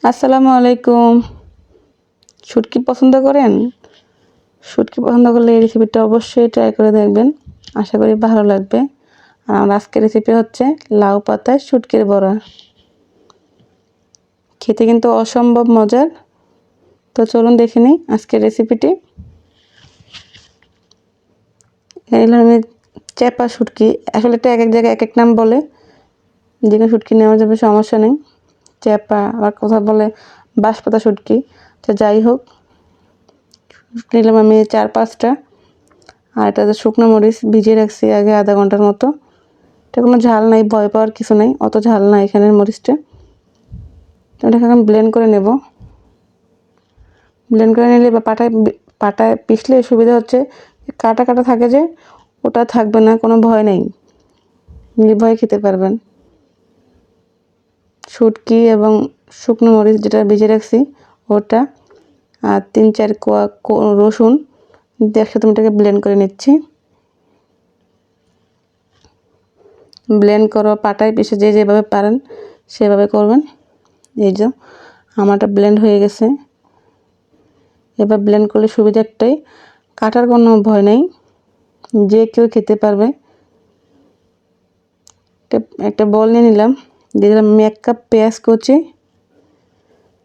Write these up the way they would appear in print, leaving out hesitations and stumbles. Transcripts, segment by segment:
আসসালামু আলাইকুম। শুটকি পছন্দ করেন? শুটকি পছন্দ করলে এই রেসিপিটা অবশ্যই ট্রাই করে দেখবেন। আশা করি ভালো লাগবে। আর আমার আজকের রেসিপি হচ্ছে লাউ পাতায় শুটকির বড়া। খেতে কিন্তু অসম্ভব মজার। তো চলুন দেখে নিই আজকের রেসিপিটি। এখানে আমি চেপা শুটকি, আসলে এটা এক এক জায়গায় এক এক নাম বলে। যেখানে শুটকি নেওয়া যাবে সমস্যা নেই। চেপা আবার কথা বলে বাঁশপাতা শুটকি। তো যাই হোক, নিলাম আমি 4-5টা। আর এটাতে শুকনো মরিচ ভিজিয়ে রাখছি আগে আধা ঘন্টার মতো। এটা কোনো ঝাল নাই, ভয় পাওয়ার কিছু নেই, অত ঝাল না এখানের মরিচটা। তো এটাকে আমি ব্লেন্ড করে নেব। ব্লেন্ড করে নিলে বা পাটায় পিষলে সুবিধা হচ্ছে কাটা কাটা থাকে যে ওটা থাকবে না, কোনো ভয় নেই, নির্ভয়ে খেতে পারবেন। শুটকি এবং শুকনো মরিচ যেটা ভিজিয়ে রাখছি ওটা, আর 3-4 কোয়া রসুন একসাথে এটাকে ব্লেন্ড করে নিচ্ছি। ব্লেন্ড করো, পাটায় পিষে যে যেভাবে পারেন সেভাবে করবেন। এই যে আমারটা ব্লেন্ড হয়ে গেছে। এবার ব্লেন্ড করলে সুবিধা একটাই, কাটার কোনো ভয় নেই, যে কেউ খেতে পারবে। একটা বল নিয়ে নিলাম, দিয়ে দিলাম আমি 1 কাপ পেঁয়াজ কুচি,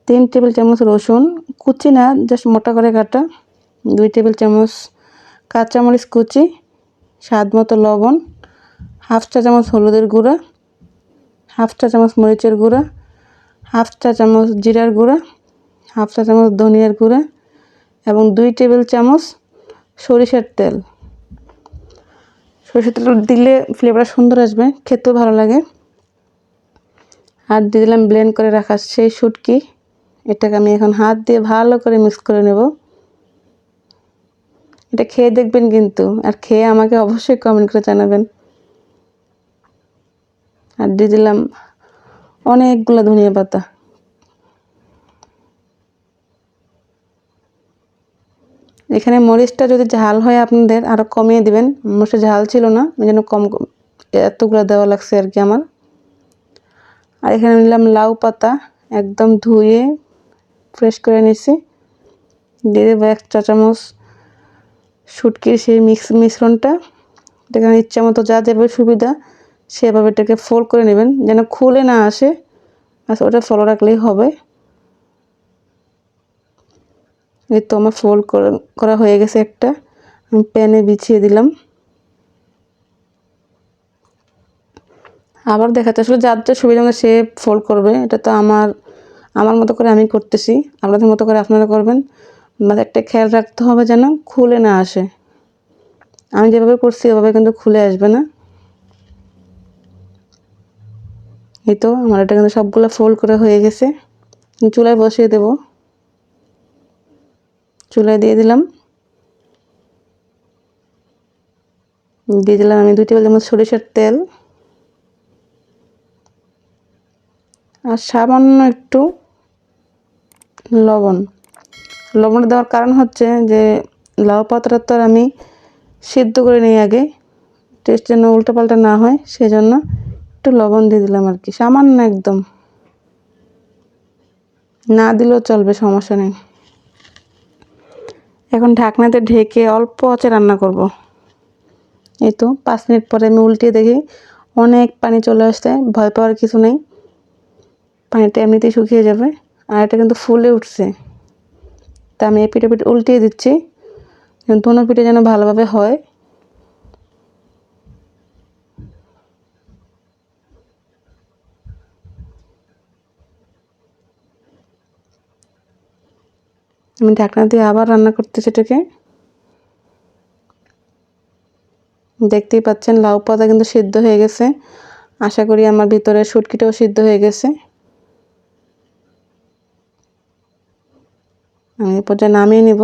3 টেবিল চামচ রসুন কুচি না, জাস্ট মোটা করে কাটা, 2 টেবিল চামচ কাঁচামরিচ কুচি, স্বাদ মতো লবণ, হাফ চা চামচ হলুদের গুঁড়া, হাফ চা চামচ মরিচের গুঁড়া, হাফ চা চামচ জিরার গুঁড়া, হাফ চা চামচ ধনিয়ার গুঁড়া এবং 2 টেবিল চামচ সরিষার তেল। সরিষার তেল দিলে ফ্লেভারটা সুন্দর আসবে, খেতেও ভালো লাগে। আর দিয়ে দিলাম ব্লেন্ড করে রাখা সেই শুটকি। এটাকে আমি এখন হাত দিয়ে ভালো করে মিক্স করে নেব। এটা খেয়ে দেখবেন কিন্তু, আর খেয়ে আমাকে অবশ্যই কমেন্ট করে জানাবেন। আর দিয়ে দিলাম অনেকগুলো ধনিয়া পাতা। এখানে মরিচটা যদি ঝাল হয় আপনাদের আরও কমিয়ে দিবেন, মরিচটা ঝাল ছিল না, এই জন্য কম এতগুলো দেওয়া লাগছে আর কি আমার। আর এখানে নিলাম লাউ পাতা, একদম ধুয়ে ফ্রেশ করে নিয়েছি। দিয়ে দেবো 1 চা চামচ শুটকির সেই মিশ্রণটা। এটাকে ইচ্ছা মতো যা যেভাবে সুবিধা সেভাবে এটাকে ফোল্ড করে নেবেন, যেন খুলে না আসে। আচ্ছা, ওটা ফলো রাখলেই হবে। এই তো আমার ফোল্ড করা হয়ে গেছে। একটা আমি প্যানে বিছিয়ে দিলাম। আবার দেখাচ্ছে, আসলে যার যা সুবিধা মতো সে ফোল্ড করবে। এটা তো আমার মতো করে আমি করতেছি, আপনাদের মতো করে আপনারা করবেন। মানে একটা খেয়াল রাখতে হবে যেন খুলে না আসে। আমি যেভাবে করছি ওভাবে কিন্তু খুলে আসবে না। এই তো আমার এটা কিন্তু সবগুলো ফোল্ড করা হয়ে গেছে। চুলায় বসিয়ে দেব। চুলায় দিয়ে দিলাম আমি 2 টেবিল চামচ সরিষার তেল আর সামান্য একটু লবণ। লবণ দেওয়ার কারণ হচ্ছে যে লাউ পাতাটা তো আমি সিদ্ধ করে নিই আগে, টেস্ট যেন উল্টোপাল্টা না হয়, সেজন্য একটু লবণ দিয়ে দিলাম আর কি, সামান্য একদম, না দিলেও চলবে, সমস্যা নেই। এখন ঢাকনাতে ঢেকে অল্প আঁচে রান্না করব। এই তো 5 মিনিট পরে আমি উল্টিয়ে দেখি অনেক পানি চলে আসছে, ভয় পাওয়ার কিছু নেই, পানিটা এমনিতেই শুকিয়ে যাবে। আর এটা কিন্তু ফুলে উঠছে। তা আমি এই পিঠে উল্টিয়ে দিচ্ছি, দোনো পিঠে যেন ভালোভাবে হয়। আমি ঢাকনা দিয়ে আবার রান্না করতেছি এটাকে। দেখতেই পাচ্ছেন লাউ পাতা কিন্তু সিদ্ধ হয়ে গেছে। আশা করি আমার ভিতরে শুটকিটাও সিদ্ধ হয়ে গেছে। আমি এই পর্যায়ে নামিয়ে নিব।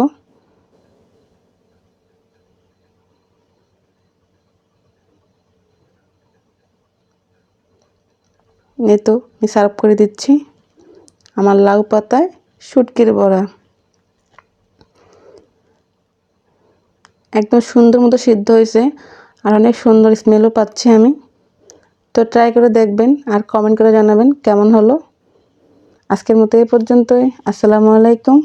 এই তো আমি সার্ভ করে দিচ্ছি আমার লাউ পাতায় শুটকির বড়া। একদম সুন্দর মতো সিদ্ধ হয়েছে আর অনেক সুন্দর স্মেলও পাচ্ছি আমি। তো ট্রাই করে দেখবেন আর কমেন্ট করে জানাবেন কেমন হলো। আজকের মতো এই পর্যন্তই। আসসালামু আলাইকুম।